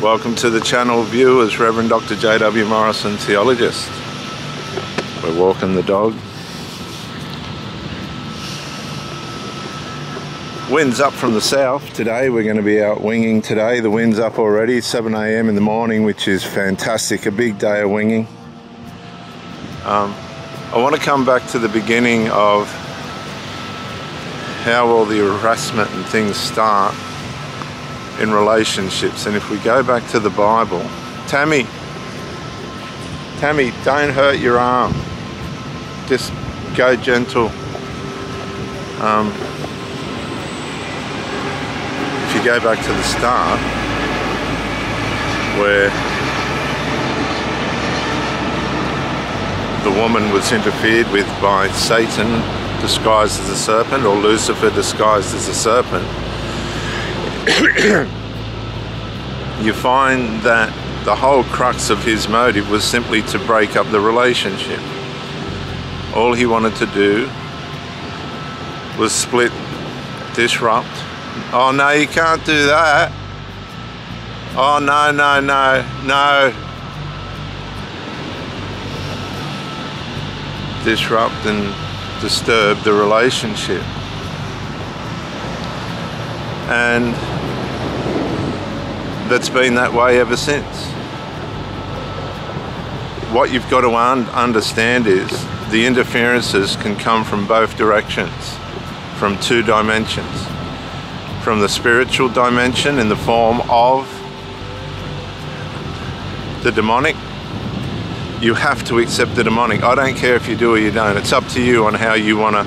Welcome to the channel, viewers. Reverend Dr. J.W. Morrison, theologist. We're walking the dog. Wind's up from the south today. We're going to be out winging today. The wind's up already, 7 a.m. in the morning, which is fantastic. A big day of winging. I want to come back to the beginning of how all the harassment and things start in relationships. And if we go back to the Bible, Tammy, don't hurt your arm. Just go gentle. If you go back to the start, where the woman was interfered with by Satan disguised as a serpent, or Lucifer disguised as a serpent, you find that the whole crux of his motive was simply to break up the relationship. All he wanted to do was split, disrupt. Oh no, you can't do that. Oh no. Disrupt and disturb the relationship. And that's been that way ever since. What you've got to understand is the interferences can come from both directions, from two dimensions. From the spiritual dimension in the form of the demonic. You have to accept the demonic. I don't care if you do or you don't. It's up to you on how you want to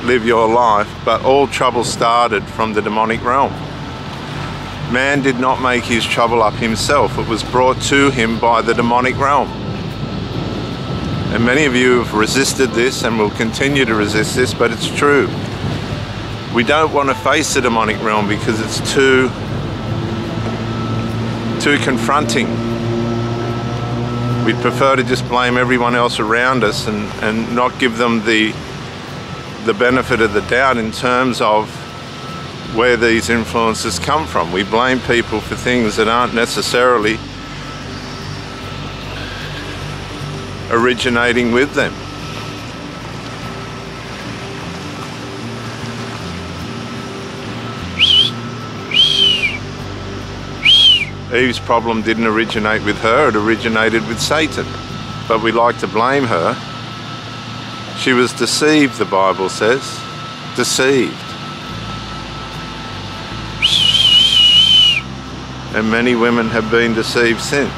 live your life. But all trouble started from the demonic realm. Man did not make his trouble up himself. It was brought to him by the demonic realm. And many of you have resisted this and will continue to resist this, but it's true. We don't want to face the demonic realm because it's too confronting. We'd prefer to just blame everyone else around us and not give them the benefit of the doubt in terms of where these influences come from. We blame people for things that aren't necessarily originating with them. Eve's problem didn't originate with her, it originated with Satan. But we like to blame her. She was deceived, the Bible says. Deceived. And many women have been deceived since.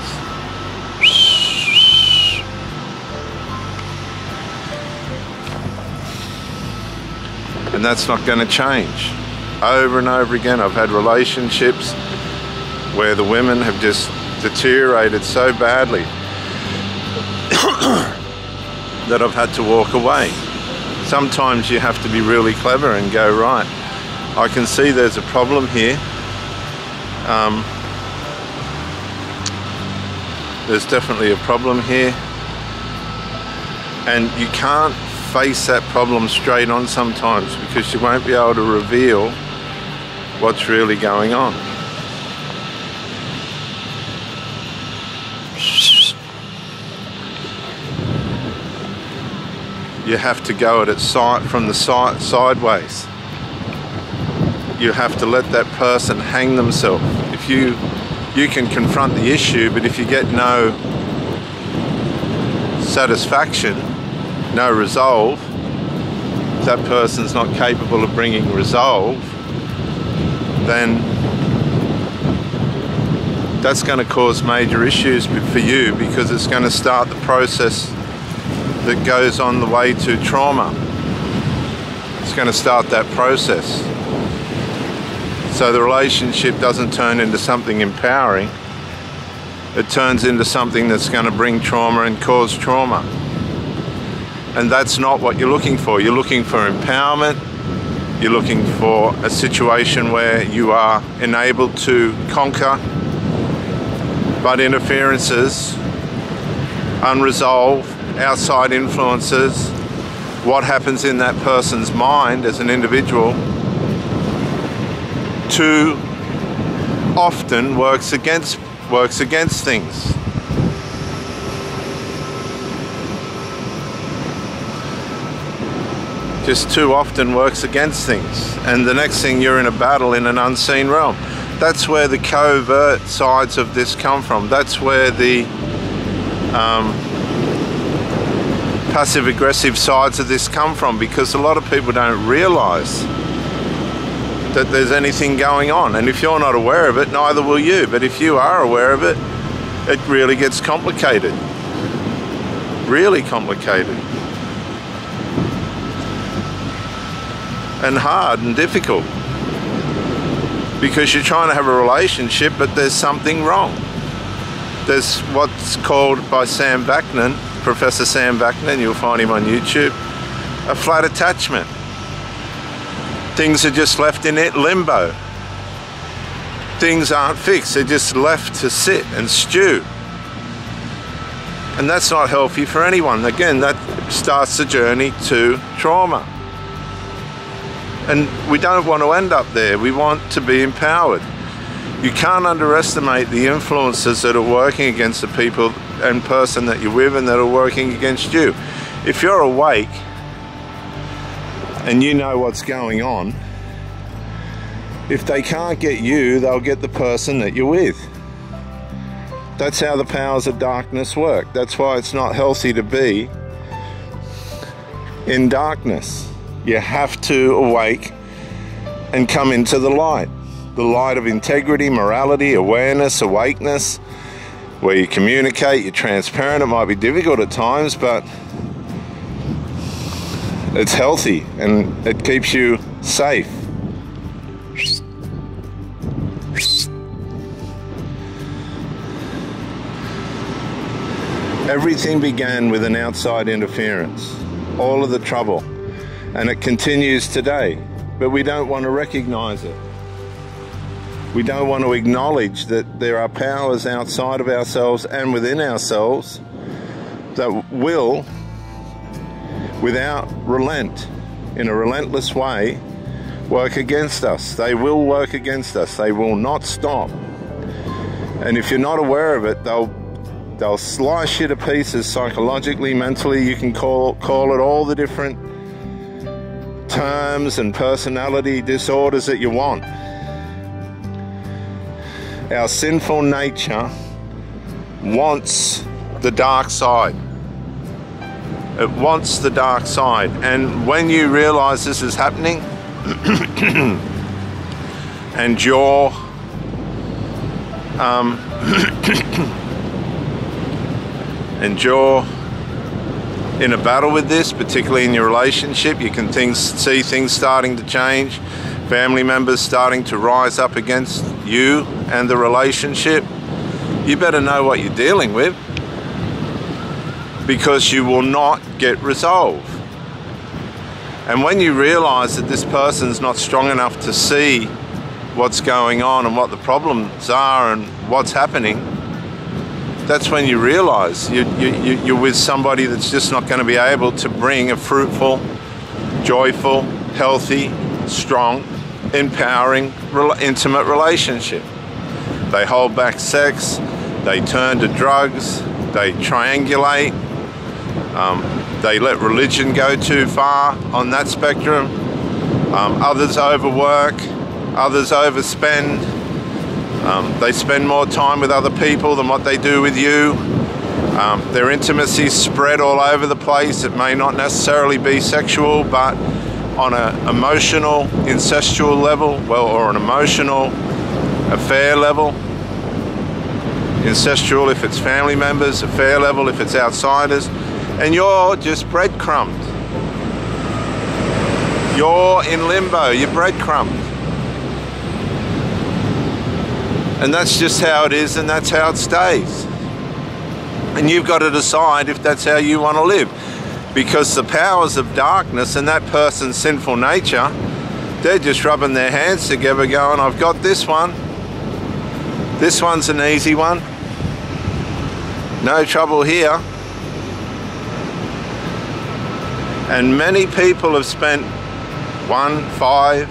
And that's not going to change. Over and over again, I've had relationships where the women have just deteriorated so badly that I've had to walk away. Sometimes you have to be really clever and go, right, I can see there's a problem here. There's definitely a problem here. And you can't face that problem straight on sometimes because you won't be able to reveal what's really going on. You have to go at it from the sideways. You have to let that person hang themselves. If you can confront the issue, but if you get no satisfaction, no resolve, if that person's not capable of bringing resolve, then that's going to cause major issues for you, because it's going to start the process that goes on the way to trauma. It's going to start that process. So the relationship doesn't turn into something empowering. It turns into something that's going to bring trauma and cause trauma. And that's not what you're looking for. You're looking for empowerment. You're looking for a situation where you are enabled to conquer. But interferences, unresolved, outside influences, what happens in that person's mind as an individual, too often works against works against things. Just too often works against things, and the next thing you're in a battle in an unseen realm. That's where the covert sides of this come from. That's where the passive aggressive sides of this come from, because a lot of people don't realize that there's anything going on, and if you're not aware of it, neither will you. But if you are aware of it, it really gets complicated, really complicated, and hard and difficult, because you're trying to have a relationship but there's something wrong. There's what's called by Sam Vaknin, Professor Sam Vaknin, you'll find him on YouTube, a flat attachment. Things are just left in it limbo. Things aren't fixed, they're just left to sit and stew. And that's not healthy for anyone. Again, that starts the journey to trauma. And we don't want to end up there. We want to be empowered. You can't underestimate the influences that are working against the people and person that you're with and that are working against you. If you're awake and you know what's going on, if they can't get you, they'll get the person that you're with. That's how the powers of darkness work. That's why it's not healthy to be in darkness. You have to awake and come into the light of integrity, morality, awareness, awakeness, where you communicate, you're transparent. It might be difficult at times, but it's healthy and it keeps you safe. Everything began with an outside interference, all of the trouble. And it continues today, but we don't want to recognize it. We don't want to acknowledge that there are powers outside of ourselves and within ourselves that will, without relent, in a relentless way, work against us. They will work against us. They will not stop. And if you're not aware of it, they'll slice you to pieces psychologically, mentally. You can call it all the different terms and personality disorders that you want. Our sinful nature wants the dark side. It wants the dark side. And when you realize this is happening and you're in a battle with this, particularly in your relationship, you can see things starting to change, family members starting to rise up against you and the relationship. You better know what you're dealing with, because you will not get resolved. And when you realize that this person's not strong enough to see what's going on and what the problems are and what's happening, that's when you realize you're with somebody that's just not going to be able to bring a fruitful, joyful, healthy, strong, empowering, intimate relationship. They hold back sex, they turn to drugs, they triangulate, they let religion go too far on that spectrum. Others overwork, others overspend. They spend more time with other people than what they do with you. Their intimacy spread all over the place. It may not necessarily be sexual, but on an emotional, incestual level, or an emotional affair level. Incestual if it's family members, affair level if it's outsiders. And you're just breadcrumbed. You're in limbo, you're breadcrumbed. And that's just how it is, and that's how it stays. And you've got to decide if that's how you want to live. Because the powers of darkness and that person's sinful nature, they're just rubbing their hands together going, I've got this one. This one's an easy one. No trouble here. And many people have spent 1, 5,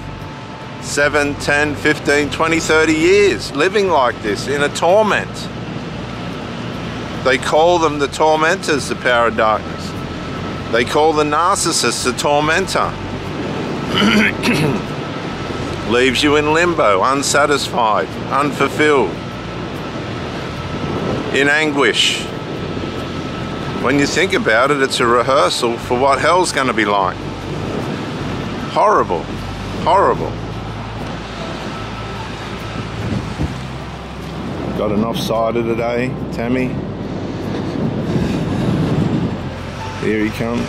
7, 10, 15, 20, 30 years living like this in a torment. They call them the tormentors, the power of darkness. They call the narcissist the tormentor. Leaves you in limbo, unsatisfied, unfulfilled, in anguish. When you think about it, it's a rehearsal for what hell's going to be like. Horrible, horrible. Got an offsider today, Tammy. Here he comes.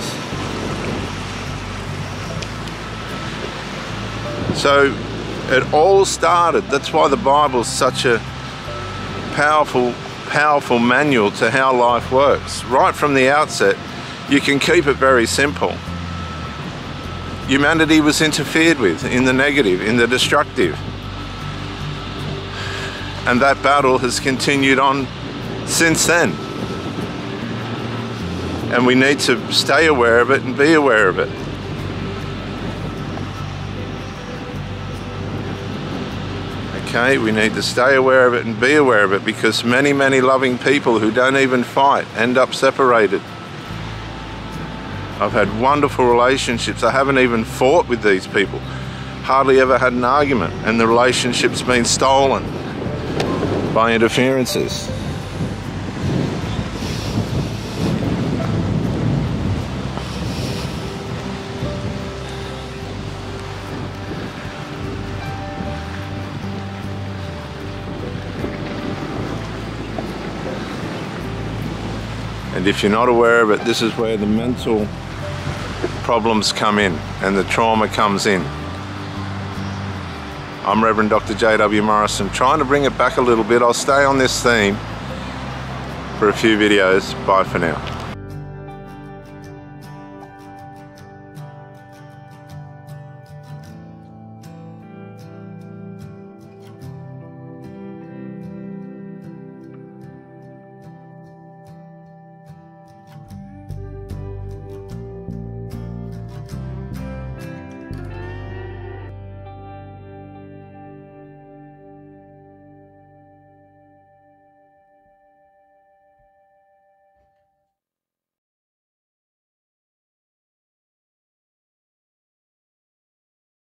So it all started, that's why the Bible's such a powerful manual to how life works. Right from the outset, you can keep it very simple. Humanity was interfered with in the negative, in the destructive. And that battle has continued on since then. And we need to stay aware of it and be aware of it. Okay, we need to stay aware of it and be aware of it, because many, many loving people who don't even fight end up separated. I've had wonderful relationships. I haven't even fought with these people. Hardly ever had an argument, and the relationship's been stolen by interferences. And if you're not aware of it, this is where the mental problems come in and the trauma comes in. I'm Reverend Dr. J.W. Morrison, trying to bring it back a little bit. I'll stay on this theme for a few videos. Bye for now.